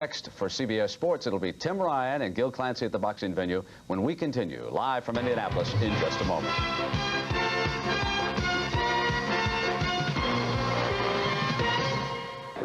Next, for CBS Sports, it'll be Tim Ryan and Gil Clancy at the boxing venue when we continue live from Indianapolis in just a moment.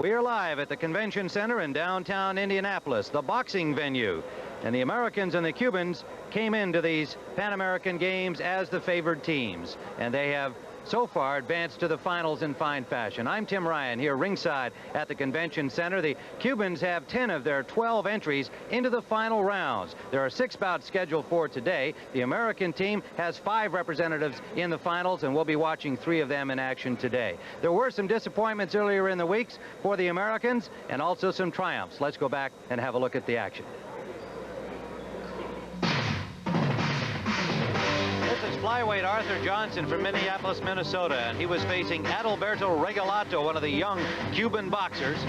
We are live at the Convention Center in downtown Indianapolis, the boxing venue. And the Americans and the Cubans came into these Pan American Games as the favored teams. And they have so far advanced to the finals in fine fashion. I'm Tim Ryan here ringside at the Convention Center. The Cubans have 10 of their 12 entries into the final rounds. There are 6 bouts scheduled for today. The American team has 5 representatives in the finals, and we'll be watching 3 of them in action today. There were some disappointments earlier in the weeks for the Americans and also some triumphs. Let's go back and have a look at the action. Flyweight Arthur Johnson from Minneapolis, Minnesota, and he was facing Adalberto Regalato, one of the young Cuban boxers,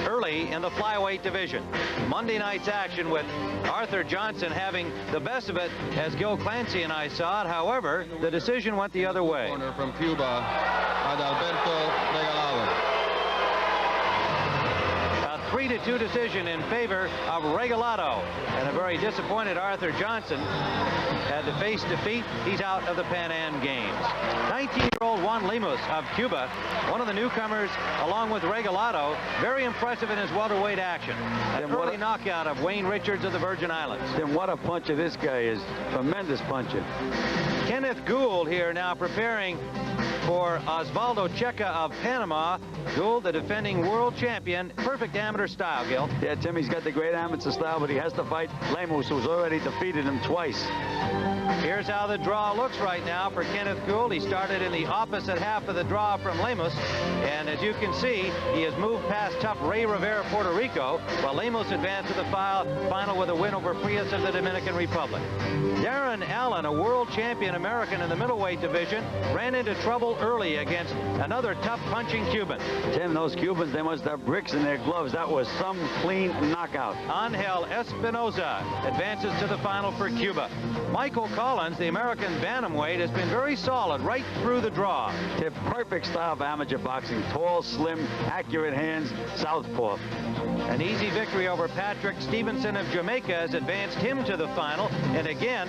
early in the flyweight division. Monday night's action with Arthur Johnson having the best of it as Gil Clancy and I saw it. However, the decision went the other way. Corner from Cuba, Adalberto Regalato. 3-2 decision in favor of Regalato, and a very disappointed Arthur Johnson had to face defeat. He's out of the Pan Am Games. 19-year-old Juan Lemus of Cuba, one of the newcomers, along with Regalato, very impressive in his welterweight action. An early knockout of Wayne Richards of the Virgin Islands. Then what a puncher this guy is. Tremendous puncher. Kenneth Gould here now preparing for Osvaldo Checa of Panama. Gould, the defending world champion. Perfect amateur style, Gil. Yeah, Tim, he's got the great amateur style, but he has to fight Lemus, who's already defeated him twice. Here's how the draw looks right now for Kenneth Gould. He started in the opposite half of the draw from Lemus, and as you can see, he has moved past tough Ray Rivera, Puerto Rico, while Lemus advanced to the final with a win over Frias of the Dominican Republic. Darren Allen, a world champion American in the middleweight division, ran into trouble early against another tough punching Cuban. Tim, those Cubans, they must have bricks in their gloves. That was some clean knockout. Angel Espinoza advances to the final for Cuba. Michael Collins, the American bantamweight, has been very solid right through the draw. Tim, perfect style of amateur boxing. Tall, slim, accurate hands, southpaw. An easy victory over Patrick Stevenson of Jamaica has advanced him to the final. And again,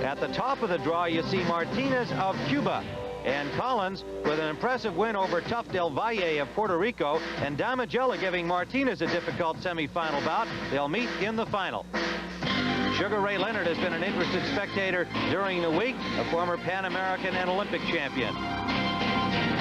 at the top of the draw, you see Martinez of Cuba. And Collins with an impressive win over Tough Del Valle of Puerto Rico, and Damigella giving Martinez a difficult semifinal bout. They'll meet in the final. Sugar Ray Leonard has been an interested spectator during the week, a former Pan American and Olympic champion.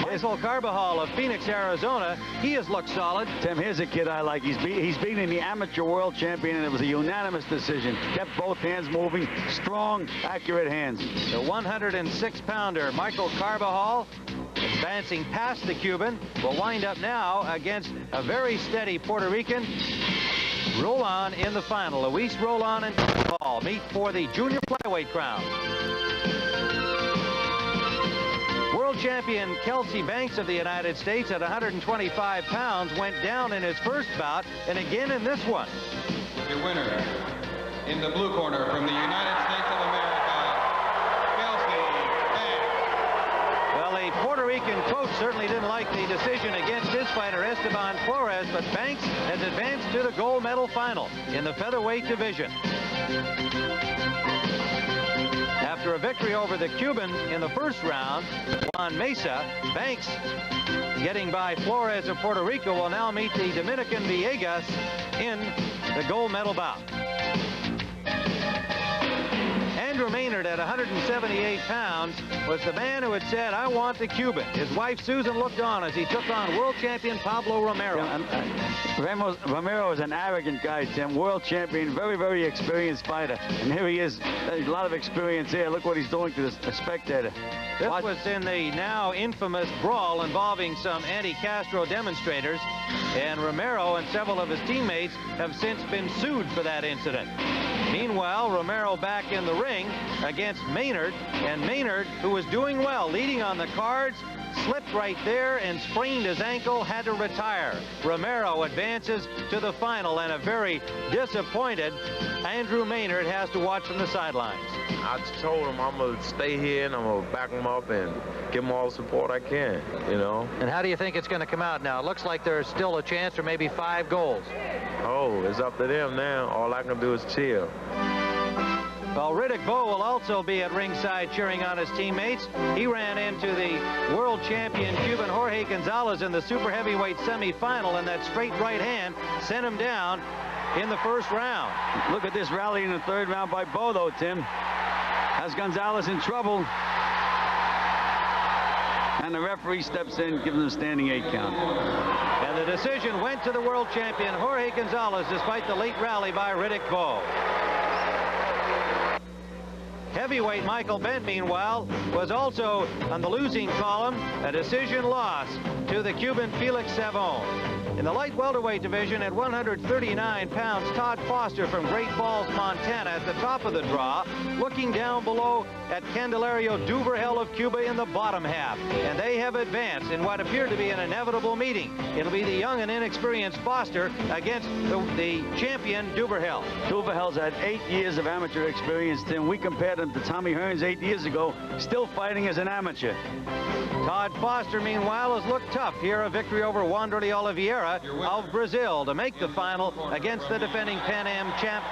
Michael Carbajal of Phoenix, Arizona, he has looked solid. Tim, here's a kid I like. He's beating the amateur world champion, and it was a unanimous decision. Kept both hands moving, strong, accurate hands. The 106-pounder Michael Carbajal, advancing past the Cuban, will wind up now against a very steady Puerto Rican. Roland in the final. Luis Roland and Carbajal meet for the junior flyweight crown. World champion Kelsey Banks of the United States at 125 pounds went down in his first bout and again in this one. The winner in the blue corner from the United States of America, Kelsey Banks. Well, the Puerto Rican coach certainly didn't like the decision against his fighter Esteban Flores, but Banks has advanced to the gold medal final in the featherweight division. After a victory over the Cuban in the first round, Juan Mesa, Banks, getting by Flores of Puerto Rico, will now meet the Dominican Villegas in the gold medal bout. Andrew Maynard at 178 pounds was the man who had said, "I want the Cuban." His wife Susan looked on as he took on world champion Pablo Romero. Romero is an arrogant guy, Tim. World champion, very, very experienced fighter. And here he is, a lot of experience here. Look what he's doing to the spectator. This was in the now infamous brawl involving some anti-Castro demonstrators, and Romero and several of his teammates have since been sued for that incident. Meanwhile, Romero back in the ring against Maynard, and Maynard, who was doing well, leading on the cards, slipped right there and sprained his ankle, had to retire. Romero advances to the final, and a very disappointed Andrew Maynard has to watch from the sidelines. I told him I'm going to stay here and I'm going to back him up and give him all the support I can, you know. And how do you think it's going to come out now? It looks like there's still a chance for maybe 5 goals. Oh, it's up to them now. All I can do is cheer. Well, Riddick Bowe will also be at ringside cheering on his teammates. He ran into the world champion Cuban Jorge Gonzalez in the super heavyweight semifinal, and that straight right hand sent him down in the first round. Look at this rally in the third round by Bowe, though, Tim. Has Gonzalez in trouble. And the referee steps in, gives him a standing 8 count. And the decision went to the world champion Jorge Gonzalez despite the late rally by Riddick Bowe. Heavyweight Michael Bent, meanwhile, was also on the losing column, a decision loss to the Cuban Felix Savon. In the light welterweight division at 139 pounds, Todd Foster from Great Falls, Montana at the top of the draw, looking down below at Candelario Duvergel of Cuba in the bottom half. And they have advanced in what appeared to be an inevitable meeting. It'll be the young and inexperienced Foster against the champion Duvergel. Duvergel's had 8 years of amateur experience, Tim. We compared him to Tommy Hearns 8 years ago, still fighting as an amateur. Todd Foster, meanwhile, has looked tough here. A victory over Wanderlei Oliveira of Brazil to make the final against the defending Pan Am champ